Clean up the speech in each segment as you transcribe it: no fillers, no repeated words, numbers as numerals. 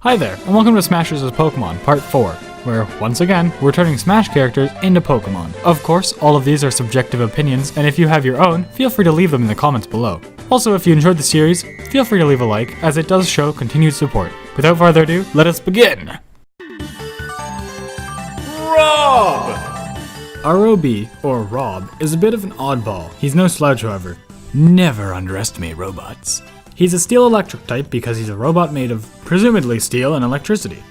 Hi there, and welcome to Smashers as Pokémon, Part 4, where, once again, we're turning Smash characters into Pokémon. Of course, all of these are subjective opinions, and if you have your own, feel free to leave them in the comments below. Also, if you enjoyed the series, feel free to leave a like, as it does show continued support. Without further ado, let us begin! R.O.B! R.O.B, or R.O.B, is a bit of an oddball. He's no slouch, however. Never underestimate robots. He's a steel-electric type because he's a robot made of, presumably, steel and electricity.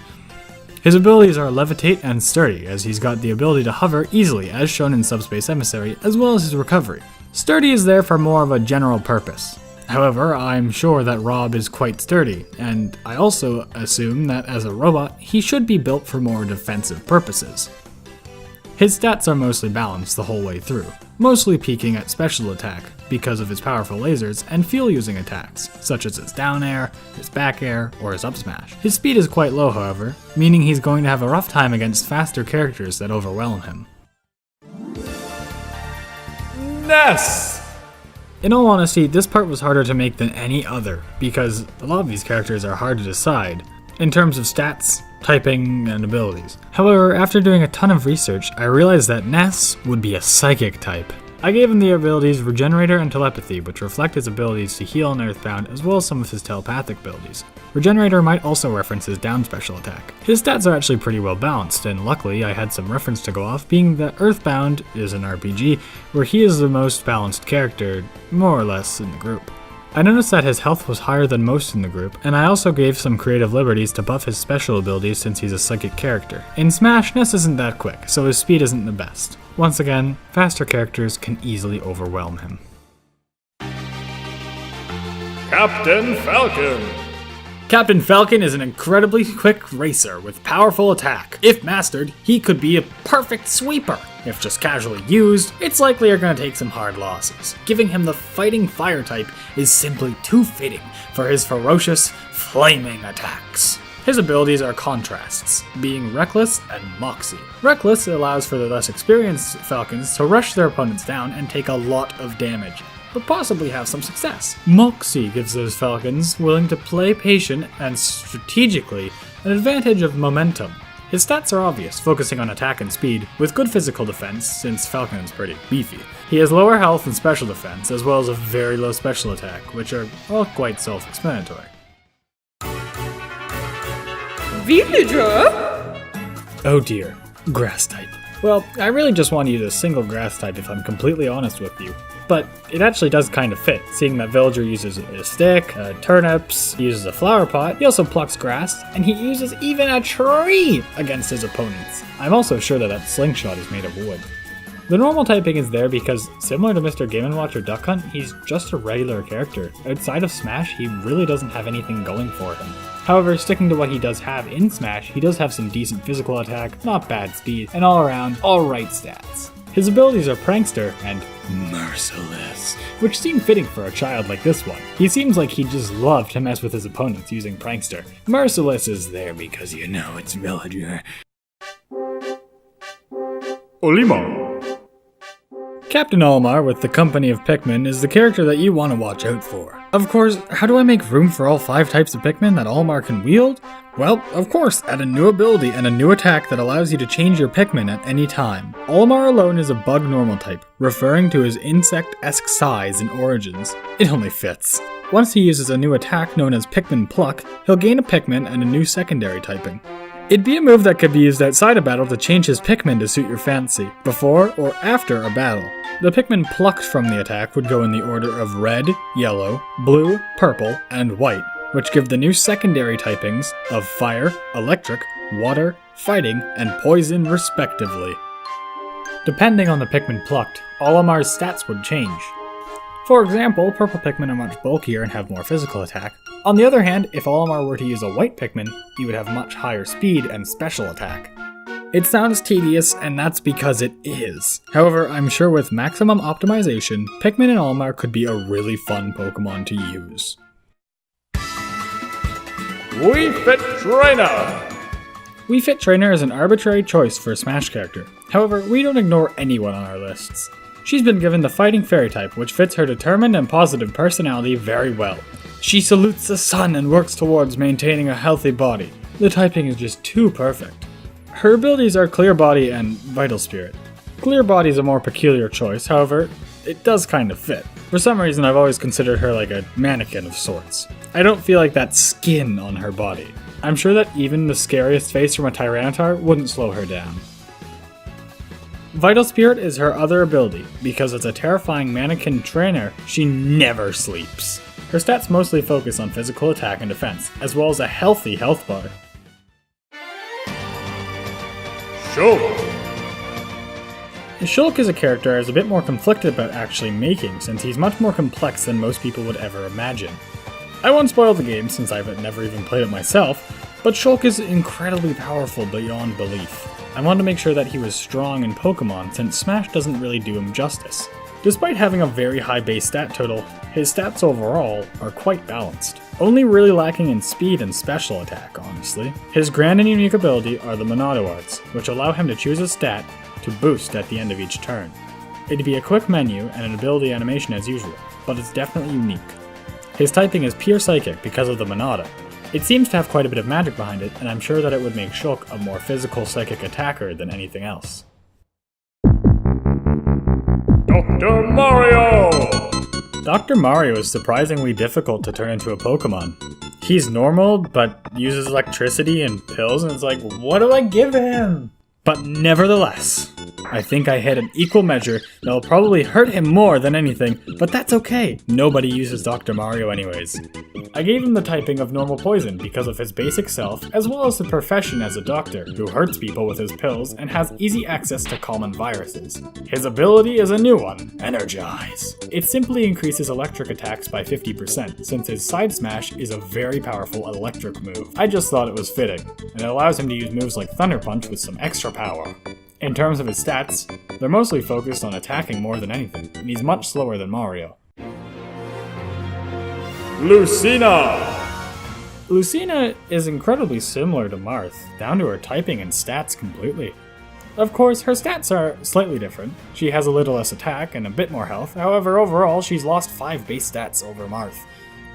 His abilities are levitate and sturdy, as he's got the ability to hover easily, as shown in Subspace Emissary, as well as his recovery. Sturdy is there for more of a general purpose. However, I'm sure that R.O.B is quite sturdy, and I also assume that as a robot, he should be built for more defensive purposes. His stats are mostly balanced the whole way through, mostly peaking at special attack because of his powerful lasers and fuel-using attacks, such as his down air, his back air, or his up smash. His speed is quite low, however, meaning he's going to have a rough time against faster characters that overwhelm him. Ness! In all honesty, this part was harder to make than any other, because a lot of these characters are hard to decide, in terms of stats, typing, and abilities. However, after doing a ton of research, I realized that Ness would be a psychic type. I gave him the abilities Regenerator and Telepathy, which reflect his abilities to heal and Earthbound, as well as some of his telepathic abilities. Regenerator might also reference his down special attack. His stats are actually pretty well balanced, and luckily I had some reference to go off, being that Earthbound is an RPG, where he is the most balanced character, more or less, in the group. I noticed that his health was higher than most in the group, and I also gave some creative liberties to buff his special abilities since he's a psychic character. In Smash, Ness isn't that quick, so his speed isn't the best. Once again, faster characters can easily overwhelm him. Captain Falcon! Captain Falcon is an incredibly quick racer with powerful attack. If mastered, he could be a perfect sweeper. If just casually used, it's likely you're going to take some hard losses. Giving him the fighting fire type is simply too fitting for his ferocious, flaming attacks. His abilities are contrasts, being Reckless and Moxie. Reckless allows for the less experienced Falcons to rush their opponents down and take a lot of damage, but possibly have some success. Moxie gives those Falcons willing to play patient and strategically an advantage of momentum. His stats are obvious, focusing on attack and speed, with good physical defense, since Falcon is pretty beefy. He has lower health and special defense, as well as a very low special attack, which are all quite self-explanatory. Villager? Oh dear, grass type. Well, I really just want to use a single grass type if I'm completely honest with you. But it actually does kind of fit, seeing that Villager uses a stick, turnips, he uses a flower pot, he also plucks grass, and he uses even a tree against his opponents. I'm also sure that slingshot is made of wood. The normal typing is there because, similar to Mr. Game & Watch or Duck Hunt, he's just a regular character. Outside of Smash, he really doesn't have anything going for him. However, sticking to what he does have in Smash, he does have some decent physical attack, not bad speed, and all around, alright stats. His abilities are Prankster and Merciless, which seem fitting for a child like this one. He seems like he'd just love to mess with his opponents using Prankster. Merciless is there because you know it's Villager. Olimar. Captain Olimar with the company of Pikmin is the character that you want to watch out for. Of course, how do I make room for all 5 types of Pikmin that Olimar can wield? Well, of course, add a new ability and a new attack that allows you to change your Pikmin at any time. Olimar alone is a bug normal type, referring to his insect-esque size and origins. It only fits. Once he uses a new attack known as Pikmin Pluck, he'll gain a Pikmin and a new secondary typing. It'd be a move that could be used outside a battle to change his Pikmin to suit your fancy, before or after a battle. The Pikmin plucked from the attack would go in the order of red, yellow, blue, purple, and white, which give the new secondary typings of fire, electric, water, fighting, and poison respectively. Depending on the Pikmin plucked, Olimar's stats would change. For example, purple Pikmin are much bulkier and have more physical attack. On the other hand, if Olimar were to use a white Pikmin, he would have much higher speed and special attack. It sounds tedious, and that's because it is. However, I'm sure with maximum optimization, Pikmin and Olimar could be a really fun Pokemon to use. Wii Fit Trainer! Wii Fit Trainer is an arbitrary choice for a Smash character. However, we don't ignore anyone on our lists. She's been given the Fighting Fairy type, which fits her determined and positive personality very well. She salutes the sun and works towards maintaining a healthy body. The typing is just too perfect. Her abilities are Clear Body and Vital Spirit. Clear Body is a more peculiar choice, however, it does kind of fit. For some reason, I've always considered her like a mannequin of sorts. I don't feel like that skin on her body. I'm sure that even the scariest face from a Tyranitar wouldn't slow her down. Vital Spirit is her other ability. Because as a terrifying mannequin trainer, she never sleeps. Her stats mostly focus on physical attack and defense, as well as a healthy health bar. Shulk! Shulk is a character I was a bit more conflicted about actually making, since he's much more complex than most people would ever imagine. I won't spoil the game since I've never even played it myself, but Shulk is incredibly powerful beyond belief. I wanted to make sure that he was strong in Pokémon since Smash doesn't really do him justice. Despite having a very high base stat total, his stats overall are quite balanced. Only really lacking in speed and special attack, honestly. His grand and unique ability are the Monado Arts, which allow him to choose a stat to boost at the end of each turn. It'd be a quick menu and an ability animation as usual, but it's definitely unique. His typing is pure Psychic because of the Monado. It seems to have quite a bit of magic behind it, and I'm sure that it would make Shulk a more physical psychic attacker than anything else. Dr. Mario! Dr. Mario is surprisingly difficult to turn into a Pokemon. He's normal, but uses electricity and pills, and it's like, what do I give him? But nevertheless, I think I hit an equal measure that'll probably hurt him more than anything, but that's okay. Nobody uses Dr. Mario anyways. I gave him the typing of normal poison because of his basic self, as well as the profession as a doctor, who hurts people with his pills and has easy access to common viruses. His ability is a new one, Energize. It simply increases electric attacks by 50%, since his side smash is a very powerful electric move. I just thought it was fitting, and it allows him to use moves like Thunder Punch with some extra power. In terms of his stats, they're mostly focused on attacking more than anything, and he's much slower than Mario. Lucina! Lucina is incredibly similar to Marth, down to her typing and stats completely. Of course, her stats are slightly different. She has a little less attack and a bit more health, however overall she's lost 5 base stats over Marth.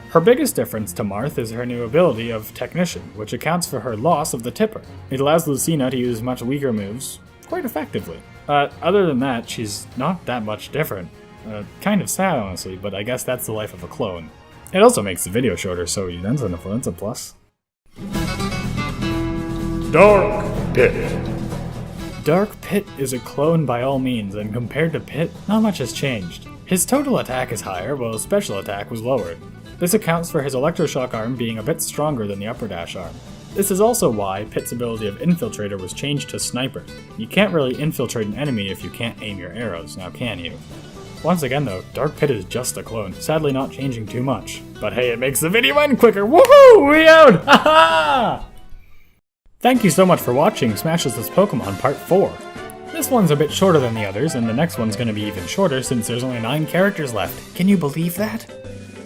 Her biggest difference to Marth is her new ability of Technician, which accounts for her loss of the Tipper. It allows Lucina to use much weaker moves quite effectively. Other than that, she's not that much different. Kind of sad honestly, but I guess that's the life of a clone. It also makes the video shorter, so that's a plus. Dark Pit. Dark Pit is a clone by all means, and compared to Pit, not much has changed. His total attack is higher, while his special attack was lowered. This accounts for his Electroshock arm being a bit stronger than the Upper Dash arm. This is also why Pit's ability of Infiltrator was changed to Sniper. You can't really infiltrate an enemy if you can't aim your arrows, now can you? Once again though, Dark Pit is just a clone, sadly not changing too much. But hey, it makes the video end quicker, woohoo! We out! Haha! Thank you so much for watching Smashes This Pokemon Part 4. This one's a bit shorter than the others, and the next one's gonna be even shorter since there's only 9 characters left. Can you believe that?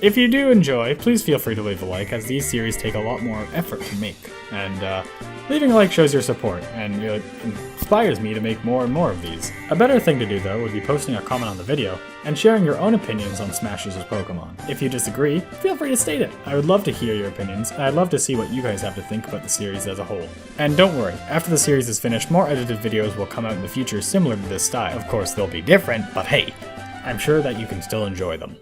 If you do enjoy, please feel free to leave a like, as these series take a lot more effort to make. And leaving a like shows your support, and it inspires me to make more and more of these. A better thing to do though would be posting a comment on the video, and sharing your own opinions on Smashes with Pokemon. If you disagree, feel free to state it. I would love to hear your opinions, and I'd love to see what you guys have to think about the series as a whole. And don't worry, after the series is finished, more edited videos will come out in the future similar to this style. Of course, they'll be different, but hey, I'm sure that you can still enjoy them.